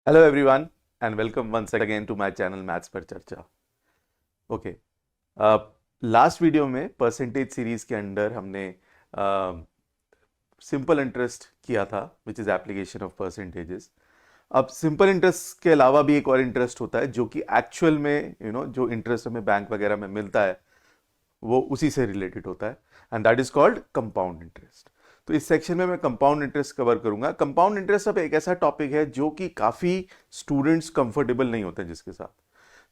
Hello everyone and welcome once again to my channel maths पर चर्चा। Okay, last video में percentage series के under हमने simple interest किया था which is application of percentages. अब सिंपल इंटरेस्ट के अलावा भी एक और इंटरेस्ट होता है जो कि एक्चुअल में जो इंटरेस्ट हमें बैंक वगैरह में मिलता है वो उसी से रिलेटेड होता है and that is called compound interest. तो इस सेक्शन में मैं कंपाउंड इंटरेस्ट कवर करूंगा। कंपाउंड इंटरेस्ट अब एक ऐसा टॉपिक है जो कि काफी स्टूडेंट्स कंफर्टेबल नहीं होते हैं जिसके साथ।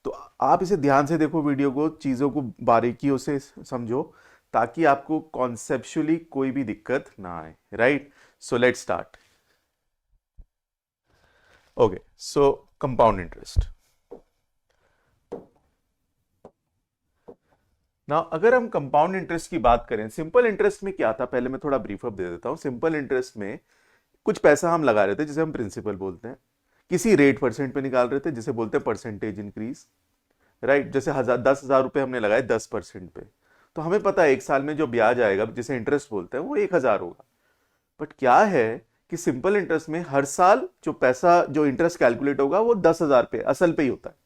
तो आप इसे ध्यान से देखो, वीडियो को, चीजों को बारीकियों से समझो ताकि आपको कॉन्सेप्चुअली कोई भी दिक्कत ना आए। Right, so let's start. Okay, so compound interest. ना अगर हम कंपाउंड इंटरेस्ट की बात करें, सिंपल इंटरेस्ट में क्या था, पहले मैं थोड़ा ब्रीफ अप दे देता हूं। सिंपल इंटरेस्ट में कुछ पैसा हम लगा रहे थे जिसे हम प्रिंसिपल बोलते हैं, किसी रेट परसेंट पे निकाल रहे थे जिसे बोलते हैं परसेंटेज इंक्रीज। राइट, जैसे 10,000 रुपए हमने लगाए 10% पे, तो हमें पता है एक साल में जो ब्याज आएगा जिसे इंटरेस्ट बोलते हैं वो 1,000 होगा। बट क्या है कि सिंपल इंटरेस्ट में हर साल जो पैसा, जो इंटरेस्ट कैलकुलेट होगा वो 10,000 पे असल पे ही होता है।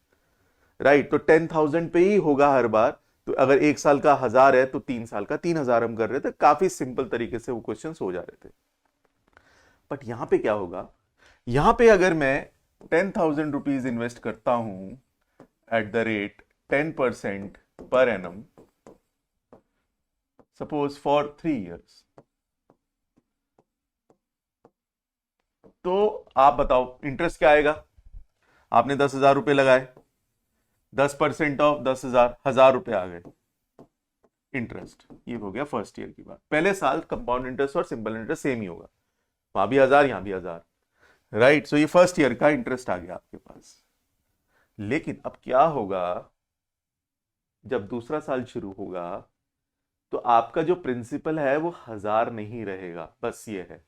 राइट, तो 10,000 पे ही होगा हर बार। तो अगर एक साल का 1,000 है तो 3 साल का 3,000 हम कर रहे थे। काफी सिंपल तरीके से वो क्वेश्चन हो जा रहे थे। बट यहां पे क्या होगा, यहां पे अगर मैं 10,000 रुपीज इन्वेस्ट करता हूं at the rate 10% per annum, suppose for 3 years, तो आप बताओ इंटरेस्ट क्या आएगा। आपने 10,000 रुपए लगाए, 10% ऑफ 10,000, 1,000 रुपए आ गए इंटरेस्ट। ये हो गया फर्स्ट ईयर की बात। पहले साल कंपाउंड इंटरेस्ट और सिंपल इंटरेस्ट सेम ही होगा, वहां भी 1,000 यहां भी 1,000। राइट, सो ये फर्स्ट ईयर का इंटरेस्ट आ गया आपके पास। लेकिन अब क्या होगा, जब दूसरा साल शुरू होगा तो आपका जो प्रिंसिपल है वो 1,000 नहीं रहेगा, बस ये है।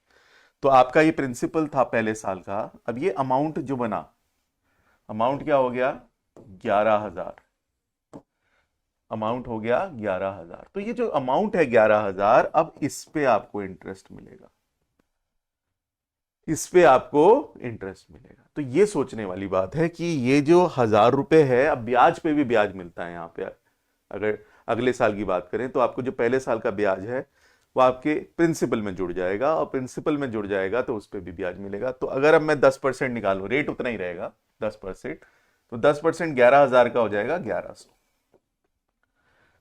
तो आपका ये प्रिंसिपल था पहले साल का, अब ये अमाउंट जो बना, अमाउंट क्या हो गया, 11,000। अमाउंट हो गया 11,000। तो ये जो अमाउंट है 11,000, अब इस पे आपको इंटरेस्ट मिलेगा, इस पे आपको इंटरेस्ट मिलेगा। तो ये सोचने वाली बात है कि ये जो 1,000 रुपए है, अब ब्याज पे भी ब्याज मिलता है यहां पे। अगर अगले साल की बात करें तो आपको जो पहले साल का ब्याज है वो आपके प्रिंसिपल में जुड़ जाएगा, और प्रिंसिपल में जुड़ जाएगा तो उस पर भी ब्याज मिलेगा। तो अगर अब मैं 10% निकालूं, रेट उतना ही रहेगा 10%, तो 10% 11,000 का हो जाएगा 1,100।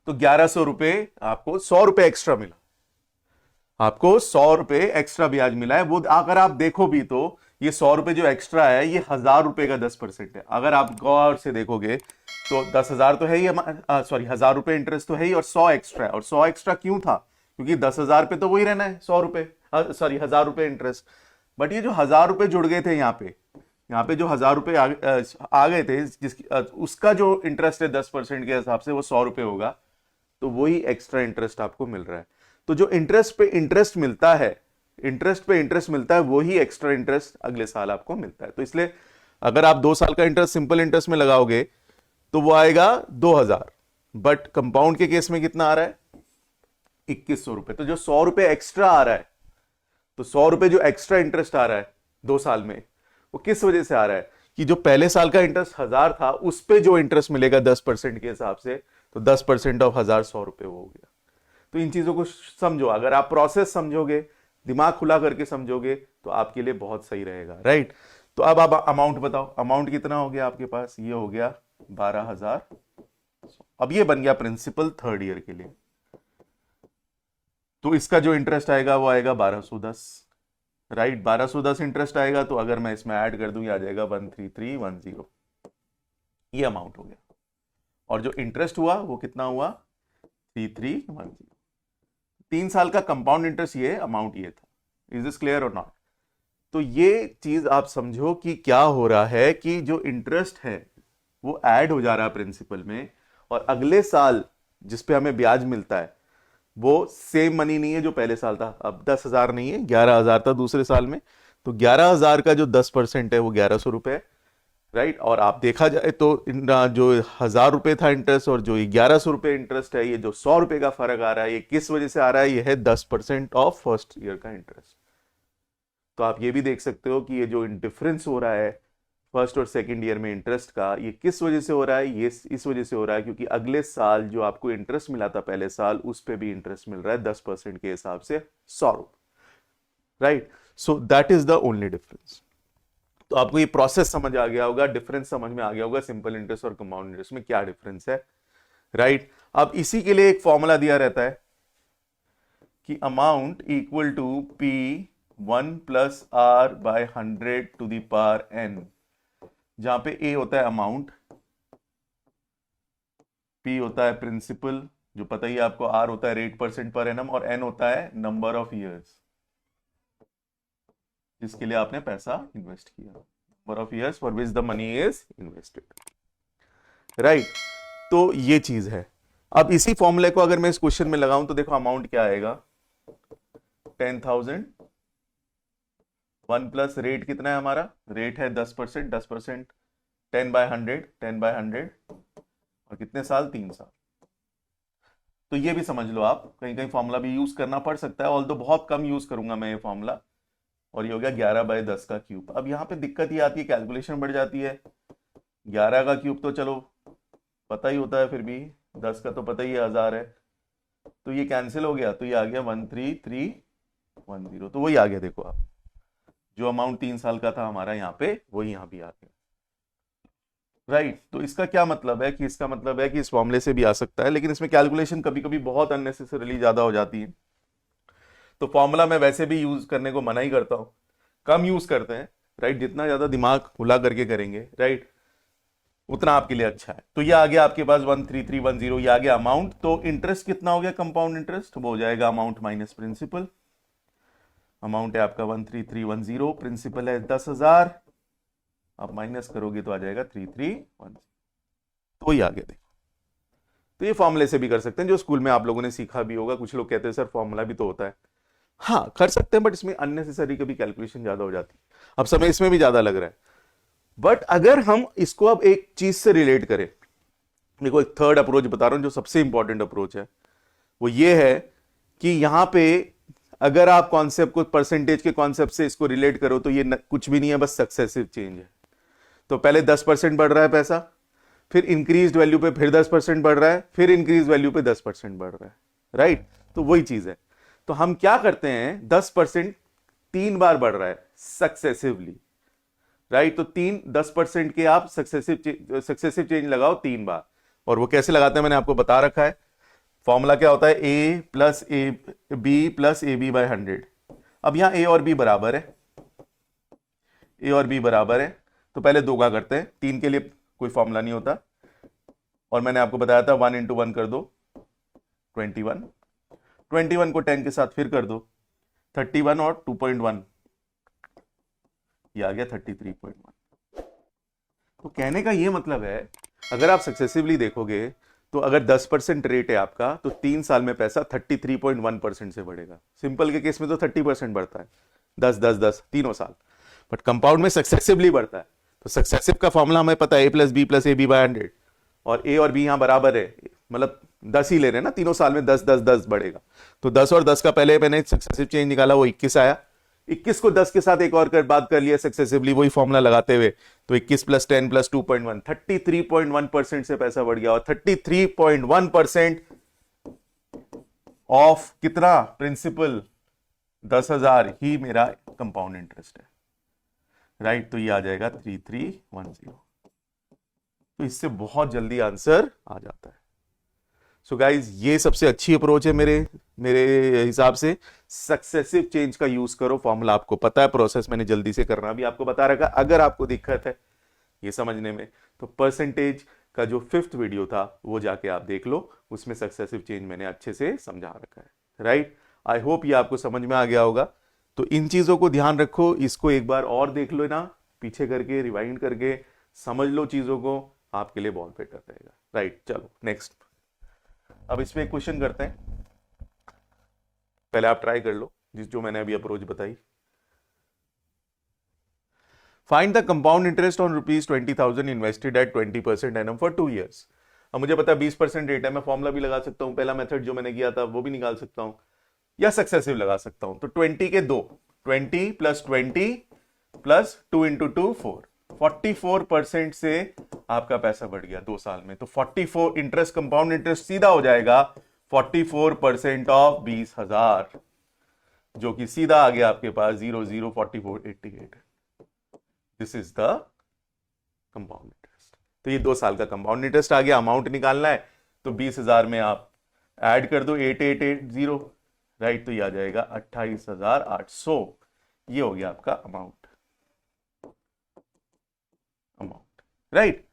तो 1,100 रुपए, आपको 100 रुपए एक्स्ट्रा मिला, आपको 100 रुपए एक्स्ट्रा ब्याज मिला है। वो अगर आप देखो भी तो ये 100 रुपए जो एक्स्ट्रा है ये 1,000 रुपए का 10% है। अगर आप गौर से देखोगे तो 10,000 तो है ही, सॉरी 1,000 रुपए इंटरेस्ट तो है ही, और 100 एक्स्ट्रा है। और 100 एक्स्ट्रा क्यों था, क्योंकि 10,000 पे तो वही रहना है 100 रुपए, सॉरी 1,000 रुपए इंटरेस्ट। बट ये जो 1,000 रुपए जुड़ गए थे यहाँ पे जो 1,000 रुपए आ गए थे, जिसकी उसका जो इंटरेस्ट है 10% के हिसाब से वो 100 रुपए होगा। तो वही एक्स्ट्रा इंटरेस्ट आपको मिल रहा है। तो जो इंटरेस्ट पे इंटरेस्ट मिलता है, इंटरेस्ट पे इंटरेस्ट मिलता है, वही एक्स्ट्रा इंटरेस्ट अगले साल आपको मिलता है। तो इसलिए अगर आप 2 साल का इंटरेस्ट सिंपल इंटरेस्ट में लगाओगे तो वो आएगा 2,000। बट कंपाउंड के केस में कितना आ रहा है, 2,100 रुपए। तो जो 100 रुपए एक्स्ट्रा आ रहा है, तो 100 रुपए जो एक्स्ट्रा इंटरेस्ट आ रहा है 2 साल में, वो किस वजह से आ रहा है कि जो पहले साल का इंटरेस्ट 1,000 था उस पे जो इंटरेस्ट मिलेगा 10% के हिसाब से, तो 10% ऑफ 1,000 100 रुपए वो हो गया। तो इन चीजों को समझो, अगर आप प्रोसेस समझोगे, दिमाग खुला करके समझोगे, तो आपके लिए बहुत सही रहेगा। राइट, तो अब आप अमाउंट बताओ, अमाउंट कितना हो गया आपके पास, ये हो गया 12,000। अब ये बन गया प्रिंसिपल थर्ड ईयर के लिए। तो इसका जो इंटरेस्ट आएगा वो आएगा 1,210। राइट, 1,210 इंटरेस्ट आएगा। तो अगर मैं इसमें ऐड कर दूं, ये आ जाएगा 13310। ये अमाउंट हो गया। और जो इंटरेस्ट हुआ वो कितना हुआ, 3310। 3 साल का कंपाउंड इंटरेस्ट, ये अमाउंट ये था। इज दिस क्लियर और नॉट। तो ये चीज आप समझो कि क्या हो रहा है कि जो इंटरेस्ट है वो ऐड हो जा रहा है प्रिंसिपल में, और अगले साल जिस पे हमें ब्याज मिलता है वो सेम मनी नहीं है जो पहले साल था। अब 10,000 नहीं है, 11,000 था दूसरे साल में। तो 11,000 का जो 10% है वो 1,100 रुपए है। राइट, और आप देखा जाए तो जो 1,000 रुपए था इंटरेस्ट और जो 1,100 रुपए इंटरेस्ट है, ये जो 100 रुपए का फर्क आ रहा है, ये किस वजह से आ रहा है, ये है 10% ऑफ फर्स्ट ईयर का इंटरेस्ट। तो आप ये भी देख सकते हो कि ये जो डिफरेंस हो रहा है फर्स्ट और सेकंड ईयर में इंटरेस्ट का, ये किस वजह से हो रहा है? ये इस वजह से हो रहा है क्योंकि अगले साल जो आपको इंटरेस्ट मिला था पहले साल, उस पे भी इंटरेस्ट मिल रहा है 10% के हिसाब से 100 रुपये, right? So that is the only difference. तो आपको ये प्रोसेस समझ आ गया होगा, डिफरेंस समझ में आ गया होगा, सिंपल इंटरेस्ट और कंपाउंड इंटरेस्ट में क्या डिफरेंस है, राइट? अब इसी के लिए एक फॉर्मूला दिया रहता है कि amount equal to P 1 plus R by 100 to the power n, जहां पे ए होता है अमाउंट, पी होता है प्रिंसिपल जो पता ही है आपको, आर होता है रेट परसेंट पर एनम, और एन होता है नंबर ऑफ ईयर्स जिसके लिए आपने पैसा इन्वेस्ट किया, number of years for which the money is invested, right? तो ये चीज है। अब इसी फॉर्मूले को अगर मैं इस क्वेश्चन में लगाऊं तो देखो अमाउंट क्या आएगा, 10,000, 1 प्लस रेट कितना है हमारा, रेट है 10%, 10% 10/100, 10/100, और कितने साल, 3 साल। तो ये भी समझ लो आप, कहीं कहीं फॉर्मूला भी यूज करना पड़ सकता है, ऑल्दो बहुत कम यूज करूंगा मैं ये फॉर्मूला, और ये हो गया 11/10 का क्यूब। अब यहाँ पे दिक्कत ये आती है, कैलकुलेशन बढ़ जाती है। 11 का क्यूब तो चलो पता ही होता है, फिर भी 10 का तो पता ही है 1000 है, तो ये कैंसिल हो गया, तो ये आ गया 13310, तो वही आ गया। देखो आप, जो अमाउंट 3 साल का था हमारा यहाँ पे, वही यहाँ भी आ गया, राइट? तो इसका क्या मतलब है कि इसका मतलब है कि इस फॉर्मूले से भी आ सकता है, लेकिन इसमें कैलकुलेशन कभी कभी बहुत अननेसेसरीली ज्यादा हो जाती है, तो फॉर्मूला मैं वैसे भी यूज करने को मना ही करता हूं, कम यूज करते हैं, राइट? जितना ज्यादा दिमाग खुला करके करेंगे, राइट, उतना आपके लिए अच्छा है। तो ये आ गया आपके पास 13310, ये आ गया अमाउंट। तो इंटरेस्ट कितना हो गया, कंपाउंड इंटरेस्ट, वो हो जाएगा अमाउंट माइनस प्रिंसिपल। अमाउंट है आपका 13310, प्रिंसिपल है 10,000, आप माइनस करोगे तो आ जाएगा 3310, तो ही आ गया। देखो, तो ये फॉर्मूले से भी कर सकते हैं, जो स्कूल में आप लोगों ने सीखा भी होगा। कुछ लोग कहते हैं सर फॉर्मूला भी तो होता है, हाँ कर सकते हैं, बट इसमें अननेसेसरी कभी कैलकुलेशन ज्यादा हो जाती है, अब समय इसमें भी ज्यादा लग रहा है। बट अगर हम इसको अब एक चीज से रिलेट करें, देखो एक थर्ड अप्रोच बता रहा हूं जो सबसे इंपॉर्टेंट अप्रोच है, वो ये है कि यहां पे अगर आप कॉन्सेप्ट को परसेंटेज के कॉन्सेप्ट से इसको रिलेट करो तो ये कुछ भी नहीं है, बस सक्सेसिव चेंज है। तो पहले 10% बढ़ रहा है पैसा, फिर इंक्रीज वैल्यू पे फिर 10% बढ़ रहा है, फिर इंक्रीज वैल्यू पे 10% बढ़ रहा है, राइट? तो वही चीज है। तो हम क्या करते हैं, 10% 3 बार बढ़ रहा है सक्सेसिवली, राइट? तो 10% के आप सक्सेसिव चेंज लगाओ 3 बार, और वो कैसे लगाते हैं मैंने आपको बता रखा है। फॉर्मूला क्या होता है, a plus a b plus a b by 100। अब यहां ए और बी बराबर है, ए और बी बराबर है, तो पहले 2 का करते हैं, 3 के लिए कोई फॉर्मूला नहीं होता, और मैंने आपको बताया था 1 × 1 कर दो 21, 21 को 10 के साथ फिर कर दो 31, और 2.1 ये आ गया 33.1। तो कहने का ये मतलब है, अगर आप सक्सेसिवली देखोगे तो अगर 10% रेट है आपका, तो 3 साल में पैसा 33.1% से बढ़ेगा। सिंपल के केस में तो 30% बढ़ता है, 10 10 10 तीनों साल, बट कंपाउंड में सक्सेसिवली बढ़ता है। तो सक्सेसिव का फॉर्मूला हमें पता है, a plus b plus a b by 100, और ए और बी यहां बराबर है, मतलब 10 ही ले रहे हैं ना, तीनों साल में 10 10 10 बढ़ेगा। तो 10 और 10 का पहले मैंने सक्सेसिव चेंज निकाला, वो 21 आया, 21 को 10 के साथ एक और बात कर लिया सक्सेसिवली, वही फॉर्मूला लगाते हुए, तो 21 प्लस 10 प्लस 2.1, 33.1% से पैसा बढ़ गया, और 33.1% ऑफ कितना, प्रिंसिपल 10,000 ही मेरा कंपाउंड इंटरेस्ट है, राइट? तो ये आ जाएगा 3310। तो इससे बहुत जल्दी आंसर आ जाता है। सो गाइज, ये सबसे अच्छी अप्रोच है मेरे हिसाब से। सक्सेसिव चेंज का यूज करो, फॉर्मूला आपको पता है, प्रोसेस मैंने जल्दी से करना भी आपको बता रखा। अगर आपको दिक्कत है ये समझने में, तो परसेंटेज का जो 5th वीडियो था वो जाके आप देख लो, उसमें सक्सेसिव चेंज मैंने अच्छे से समझा रखा है, राइट? आई होप ये आपको समझ में आ गया होगा। तो इन चीजों को ध्यान रखो, इसको एक बार और देख लो ना, पीछे करके रिवाइंड करके समझ लो चीजों को, आपके लिए बहुत बेटर रहेगा, राइट? चलो नेक्स्ट, अब इस पे एक क्वेश्चन करते हैं। पहले आप ट्राई कर लो जो मैंने अभी अप्रोच बताई। Find the compound interest on ₹20,000 invested at 20% annum for 2 years। अब मुझे पता है 20% रेट है, मैं फॉर्मूला भी लगा सकता हूं, पहला मेथड जो मैंने किया था वो भी निकाल सकता हूं, या सक्सेसिव लगा सकता हूं। तो 20 के 2, 20 प्लस 20 प्लस 2 × 2 4, 44% से आपका पैसा बढ़ गया 2 साल में, तो 44 इंटरेस्ट, कंपाउंड इंटरेस्ट सीधा हो जाएगा 44% ऑफ 20,000, जो कि सीधा आ गया आपके पास 004488। This is the compound interest. तो ये 2 साल का कंपाउंड इंटरेस्ट आ गया। अमाउंट निकालना है तो 20,000 में आप ऐड कर दो 8880, राइट, तो ये आ जाएगा 28,800। ये हो गया आपका अमाउंट, राइट।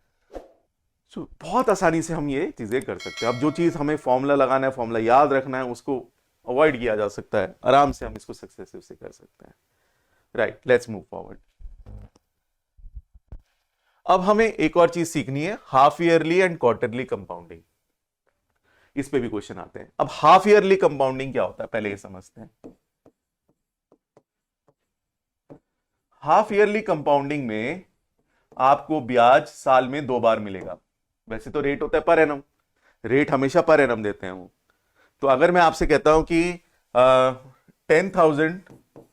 सो बहुत आसानी से हम ये चीजें कर सकते हैं। अब जो चीज हमें फॉर्मूला लगाना है, फॉर्मूला याद रखना है, उसको अवॉइड किया जा सकता है, आराम से हम इसको सक्सेसिव से कर सकते हैं, राइट। Let's move forward. अब हमें एक और चीज सीखनी है, half yearly and quarterly compounding. इस पे भी क्वेश्चन आते हैं। अब हाफ ईयरली कंपाउंडिंग क्या होता है पहले ये समझते हैं। हाफ ईयरली कंपाउंडिंग में आपको ब्याज साल में 2 बार मिलेगा। वैसे तो रेट होता है पर एनम, रेट हमेशा पर एनम देते हैं वो। तो अगर मैं आपसे कहता हूं कि 10,000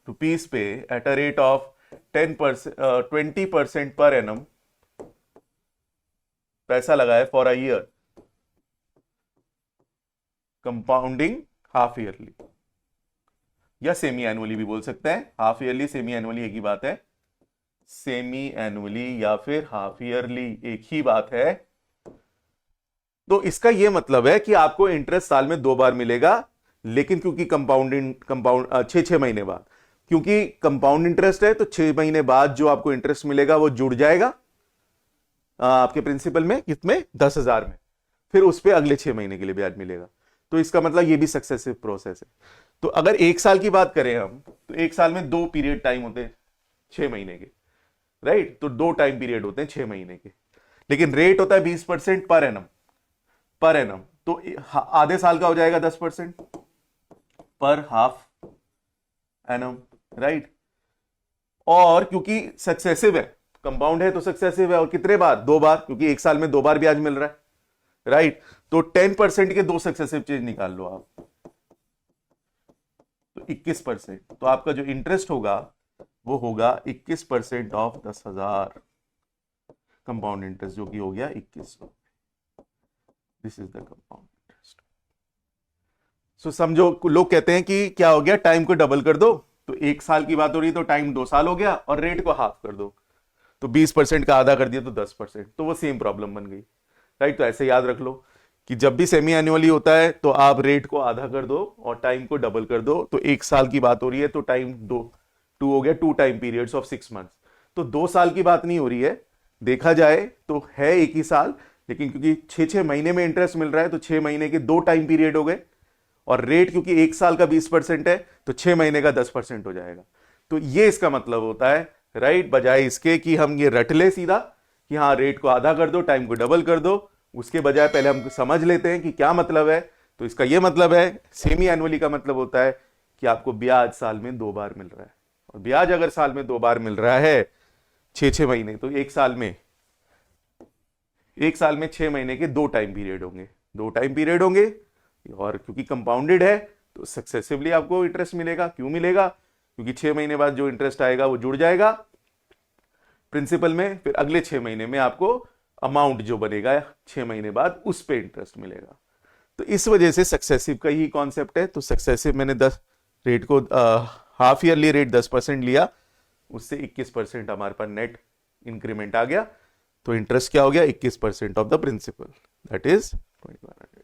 रुपीज पे at a rate of 20% per annum पैसा लगाए for a year, compounding half yearly या सेमी एनुअली भी बोल सकते हैं। हाफ ईयरली सेमी एनुअली एक ही बात है, सेमी एनुअली या फिर हाफ ईयरली एक ही बात है। तो इसका यह मतलब है कि आपको इंटरेस्ट साल में 2 बार मिलेगा, लेकिन क्योंकि कंपाउंड 6 महीने बाद, क्योंकि कंपाउंड इंटरेस्ट है तो 6 महीने बाद जो आपको इंटरेस्ट मिलेगा वो जुड़ जाएगा आपके प्रिंसिपल में, कितने 10,000 में, फिर उस पर अगले 6 महीने के लिए ब्याज मिलेगा। तो इसका मतलब ये भी सक्सेसिव प्रोसेस है। तो अगर 1 साल की बात करें हम, तो 1 साल में 2 पीरियड टाइम होते हैं 6 महीने के, राइट। तो 2 टाइम पीरियड होते हैं 6 महीने के, लेकिन रेट होता है 20% पर एनम, तो आधे साल का हो जाएगा 10% पर हाफ एनम, राइट। और क्योंकि सक्सेसिव है, कंपाउंड है तो सक्सेसिव है, और कितने बार 2 बार, क्योंकि 1 साल में 2 बार ब्याज मिल रहा है, राइट। तो 10% के 2 सक्सेसिव चेंज निकाल लो आप, तो 21%। तो आपका जो इंटरेस्ट होगा वो होगा 21% ऑफ 10,000 कंपाउंड इंटरेस्ट, जो कि हो गया 2100। This is the compound interest. So समझो, लोग कहते हैं कि क्या हो गया, टाइम को डबल कर दो, तो 1 साल की बात हो रही है तो टाइम 2 साल हो गया, और रेट को हाफ कर दो, तो 20% का आधा कर दिया तो 10%, तो वो सेम प्रॉब्लम बन गई, राइट। तो ऐसे याद रख लो कि जब भी सेमी एनुअली होता है तो आप रेट को आधा कर दो और टाइम को डबल कर दो। तो 1 साल की बात हो रही है तो टाइम 2 हो गया, 2 टाइम पीरियड्स ऑफ 6 मंथ्स। तो 2 साल की बात नहीं हो रही है, देखा जाए तो है 1 ही साल, लेकिन क्योंकि 6 महीने में इंटरेस्ट मिल रहा है तो 6 महीने के 2 टाइम पीरियड हो गए, और रेट क्योंकि 1 साल का 20% है तो 6 महीने का 10% हो जाएगा। तो ये इसका मतलब होता है, राइट। बजाय इसके कि हम ये रट ले सीधा कि हाँ रेट को आधा कर दो, टाइम को डबल कर दो, उसके बजाय पहले हम समझ लेते हैं कि क्या मतलब है। तो इसका यह मतलब है, सेमी एनुअली का मतलब होता है कि आपको ब्याज साल में 2 बार मिल रहा है, और ब्याज अगर साल में 2 बार मिल रहा है 6 महीने, तो 1 साल में 6 महीने के 2 टाइम पीरियड होंगे, 2 टाइम पीरियड होंगे, और क्योंकि कंपाउंडेड है तो सक्सेसिवली आपको इंटरेस्ट मिलेगा। क्यों मिलेगा? क्योंकि 6 महीने बाद जो इंटरेस्ट आएगा वो जुड़ जाएगा प्रिंसिपल में, फिर अगले 6 महीने में आपको अमाउंट जो बनेगा 6 महीने बाद उस पे इंटरेस्ट मिलेगा। तो इस वजह से सक्सेसिव का ही कॉन्सेप्ट है। तो सक्सेसिव मैंने 10 रेट को हाफ ईयरली रेट 10% लिया, उससे 21% हमारे पास नेट इंक्रीमेंट आ गया। तो इंटरेस्ट क्या हो गया? 21% of the principal, that is 2100।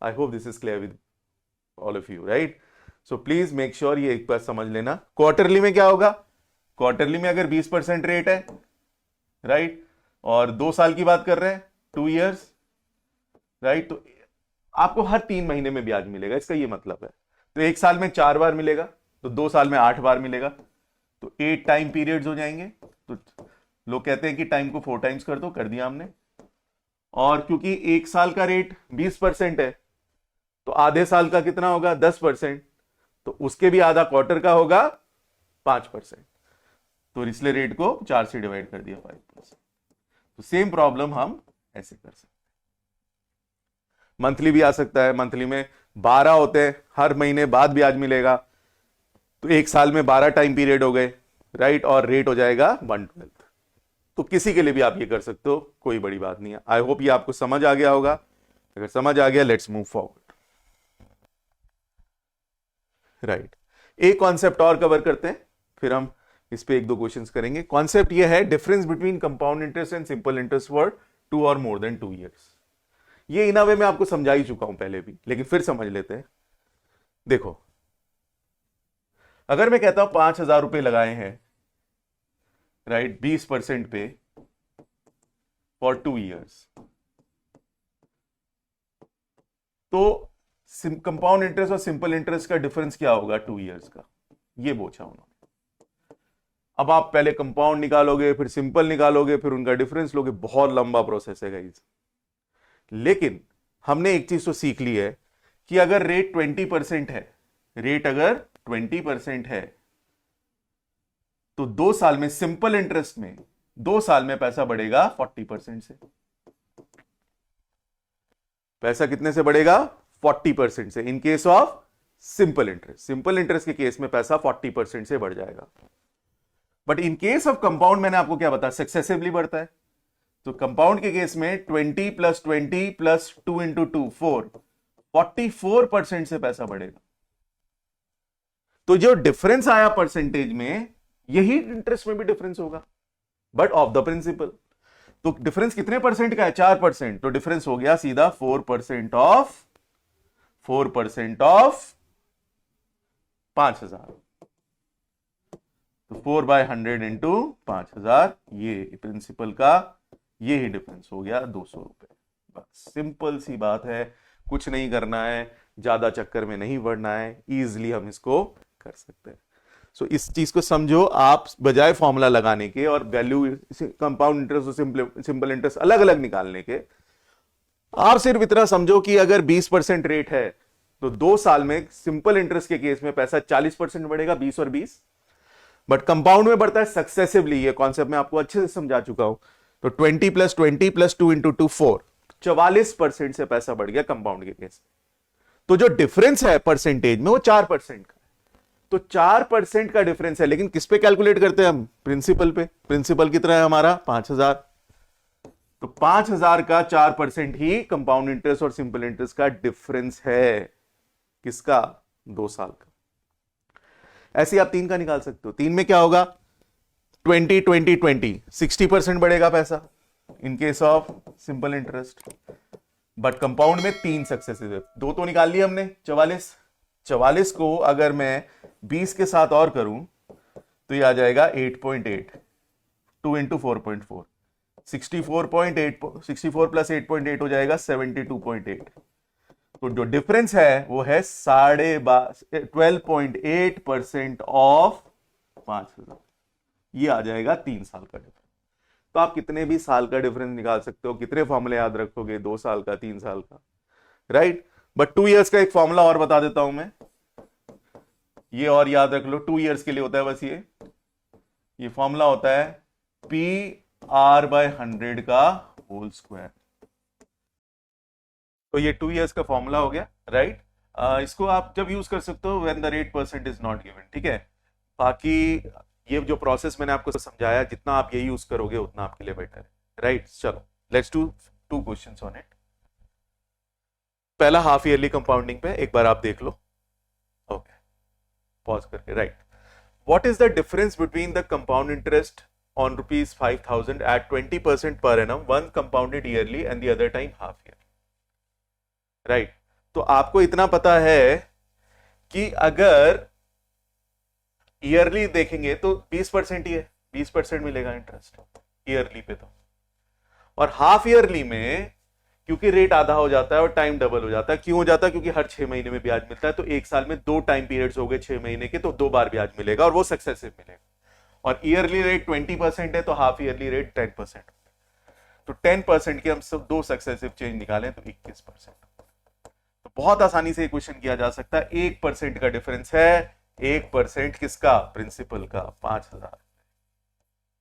I hope this is clear with all of you, right. So please make sure ये एक बार समझ लेना। क्वार्टरली में क्या होगा? क्वार्टरली में अगर 20% रेट है, राइट, और 2 साल की बात कर रहे हैं, 2 इयर्स, राइट, तो आपको हर 3 महीने में ब्याज मिलेगा, इसका ये मतलब है। तो 1 साल में 4 बार मिलेगा, तो 2 साल में 8 बार मिलेगा, तो 8 टाइम पीरियड्स हो जाएंगे। तो लोग कहते हैं कि टाइम को 4 टाइम्स कर दो, कर दिया हमने। और क्योंकि 1 साल का रेट 20% है, तो आधे साल का कितना होगा? 10%, तो उसके भी आधा क्वार्टर का होगा 5%, तो इसलिए रेट को 4 से डिवाइड कर दिया 5%। तो सेम प्रॉब्लम हम ऐसे कर सकते हैं। मंथली भी आ सकता है, मंथली में 12 होते हैं, हर महीने बाद ब्याज मिलेगा, तो 1 साल में 12 टाइम पीरियड हो गए, राइट, और रेट हो जाएगा 1/12। तो किसी के लिए भी आप ये कर सकते हो, कोई बड़ी बात नहीं है। आई होप ये आपको समझ आ गया होगा। अगर समझ आ गया, लेट्स मूव फॉरवर्ड। राइट, एक कॉन्सेप्ट और कवर करते हैं, फिर हम इस पे एक दो क्वेश्चंस करेंगे। कॉन्सेप्ट ये है difference between compound interest and simple interest for 2 और मोर देन 2 ईयर्स। ये इन अ वे मैं आपको समझा ही चुका हूं पहले भी, लेकिन फिर समझ लेते हैं। देखो, अगर मैं कहता हूं 5,000 रुपए लगाए हैं, राइट, 20% पे फॉर 2 ईयर्स, तो कंपाउंड इंटरेस्ट और सिंपल इंटरेस्ट का डिफरेंस क्या होगा 2 ईयर्स का, ये पूछा उन्होंने। अब आप पहले कंपाउंड निकालोगे, फिर सिंपल निकालोगे, फिर उनका डिफरेंस लोगे, बहुत लंबा प्रोसेस है गाइस। लेकिन हमने एक चीज तो सीख ली है कि अगर रेट 20% है, रेट अगर 20% है, तो 2 साल में सिंपल इंटरेस्ट में 2 साल में पैसा बढ़ेगा 40% से। पैसा कितने से बढ़ेगा? 40% से, in case of simple interest. Simple interest के केस में पैसा 40% से बढ़ जाएगा। But in case of compound मैंने आपको क्या बताया, सक्सेसिवली बढ़ता है। तो कंपाउंड के केस में 20 + 20 + 2 × 2 4, 44% से पैसा बढ़ेगा। तो जो डिफरेंस आया परसेंटेज में, यही इंटरेस्ट में भी डिफरेंस होगा, बट ऑफ द प्रिंसिपल। तो डिफरेंस कितने परसेंट का है? 4%। तो डिफरेंस हो गया सीधा 4% ऑफ 5,000। तो 4/100 इंटू 5,000, ये प्रिंसिपल का ये ही डिफरेंस हो गया 200 रुपए। बस सिंपल सी बात है, कुछ नहीं करना है, ज्यादा चक्कर में नहीं बढ़ना है, इजीली हम इसको कर सकते हैं। सो इस चीज को समझो आप, बजाय फॉर्मूला लगाने के और वैल्यू कंपाउंड इंटरेस्ट और सिंपल इंटरेस्ट अलग अलग निकालने के, आप सिर्फ इतना समझो कि अगर 20% रेट है तो 2 साल में सिंपल इंटरेस्ट के केस में पैसा 40% बढ़ेगा, 20 और 20। बट कंपाउंड में बढ़ता है सक्सेसिवली, ये कॉन्सेप्ट मैं आपको अच्छे से समझा चुका हूं। तो 20 + 20 + 2 × 2 4, 44% से पैसा बढ़ गया कंपाउंड के केस। तो जो डिफरेंस है परसेंटेज में वो 4% का। तो 4% का डिफरेंस है, लेकिन किस पे कैलकुलेट करते हैं हम? प्रिंसिपल पे। प्रिंसिपल कितना है हमारा? 5,000। तो 5,000 का 4% ही कंपाउंड इंटरेस्ट और सिंपल इंटरेस्ट का डिफरेंस है। किसका? 2 साल का। ऐसे आप 3 का निकाल सकते हो। 3 में क्या होगा? 20 20 20, 60% बढ़ेगा पैसा in case of simple interest. But compound में 3 सक्सेसिव है। 2 तो निकाल लिया हमने, 44। 44 को अगर मैं 20 के साथ और करूं तो ये आ जाएगा 8.8, 2 × 4.4, 64.8, 64 + 8.8 हो जाएगा 72.8। तो जो डिफरेंस है वो है 12.8% ऑफ 5,000। ये आ जाएगा 3 साल का डिफरेंस। तो आप कितने भी साल का डिफरेंस निकाल सकते हो। कितने फॉर्मूले याद रखोगे? 2 साल का, 3 साल का, राइट। बट 2 ईयर्स का एक फॉर्मूला और बता देता हूं मैं, ये और याद रख लो। 2 ईयर्स के लिए होता है बस ये फॉर्मूला होता है PR/100 का होल स्क्वायर। तो ये 2 ईयर्स का फॉर्मूला हो गया, राइट। इसको आप जब यूज कर सकते हो when the rate percent is not given, ठीक है। बाकी ये जो प्रोसेस मैंने आपको समझाया, जितना आप ये यूज करोगे उतना आपके लिए बेटर है, राइट। चलो let's do 2 questions on it. पहला हाफ ईयरली कंपाउंडिंग पे एक बार आप देख लो। ओके, पॉज करके, right. What is the difference between the compound interest on ₹5,000 at 20% per annum, one compounded yearly and the other time half year, right. तो आपको इतना पता है कि अगर ईयरली देखेंगे तो 20% ही है, 20% मिलेगा इंटरेस्ट ईयरली पे। तो और हाफ ईयरली में क्योंकि रेट आधा हो जाता है और टाइम डबल हो जाता है। क्यों हो जाता है? क्योंकि हर 6 महीने में ब्याज मिलता है। तो एक साल में 2 टाइम पीरियड्स हो गए 6 महीने के, तो 2 बार ब्याज मिलेगा और वो सक्सेसिव मिलेगा। और ईयरली रेट 20% है, तो हाफ ईयरली रेट 10%। तो 10% के हम सब 2 सक्सेसिव चेंज निकालें तो 21%। तो बहुत आसानी से क्वेश्चन किया जा सकता है। 1% का डिफरेंस है, 1% किसका? प्रिंसिपल का, 5,000।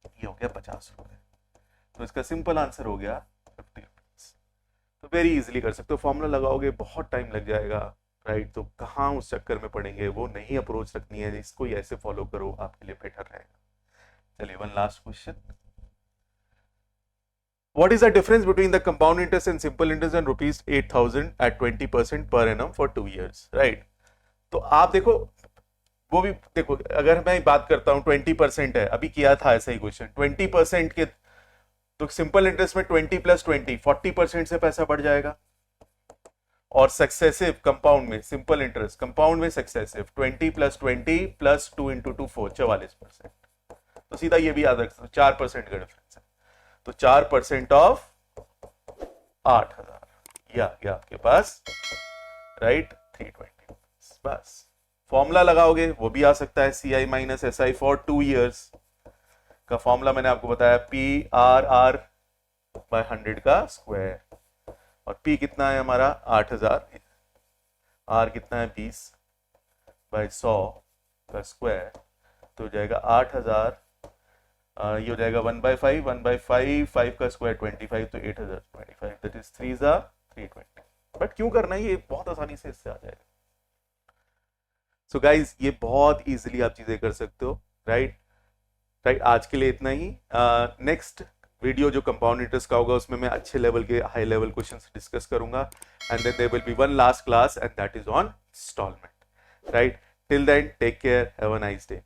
ये हो गया 50 रुपए। तो इसका सिंपल आंसर हो गया 50 रुपीज। तो वेरी इजीली कर सकते हो। फॉर्मूला लगाओगे बहुत टाइम लग जाएगा, राइट। तो कहां उस चक्कर में पड़ेंगे, वो नहीं अप्रोच रखनी है, इसको ही ऐसे फॉलो करो, आपके लिए बेटर रहेगा। चलिए one last question. What is the difference between the compound interest and simple interest and rupees 8,000 at 20% per annum for 2 years, right? तो आप देखो, वो भी देखो, अगर मैं बात करता हूं 20% है, अभी किया था ऐसा ही क्वेश्चन 20% के, तो सिंपल इंटरेस्ट में 20 प्लस 20 40% से पैसा बढ़ जाएगा, और सक्सेसिव कंपाउंड में, सिंपल इंटरेस्ट कंपाउंड में सक्सेसिव 20 प्लस 20 प्लस 2 इंटू 2 4 44%। तो सीधा ये भी याद रख सकते 4% का डिफरेंस है, तो 4% ऑफ 8,000 या आपके पास, राइट, 320। बस फॉर्मूला लगाओगे वो भी आ सकता है, C I minus S I for 2 years का फॉर्मूला मैंने आपको बताया, पी आर आर बाय 100 का स्क्वायर, और पी कितना है हमारा 8,000, आर कितना है 20 बाय 100 का स्क्वायर, तो हो जाएगा 8,000, ये हो जाएगा 1/5 1/5 5 का स्क्वायर 25, तो 8,025, दैट इज 3 जा 320। बट क्यों करना है, ये बहुत आसानी से इससे आ जाएगा। सो गाइज ये बहुत इजीली आप चीजें कर सकते हो, राइट। आज के लिए इतना ही। नेक्स्ट वीडियो जो कंपाउंड इंटरेस्ट का होगा उसमें मैं अच्छे लेवल के, हाई लेवल क्वेश्चंस डिस्कस करूंगा, and then there will be one last class and that is on instalment, right. Till then take care, have a nice day.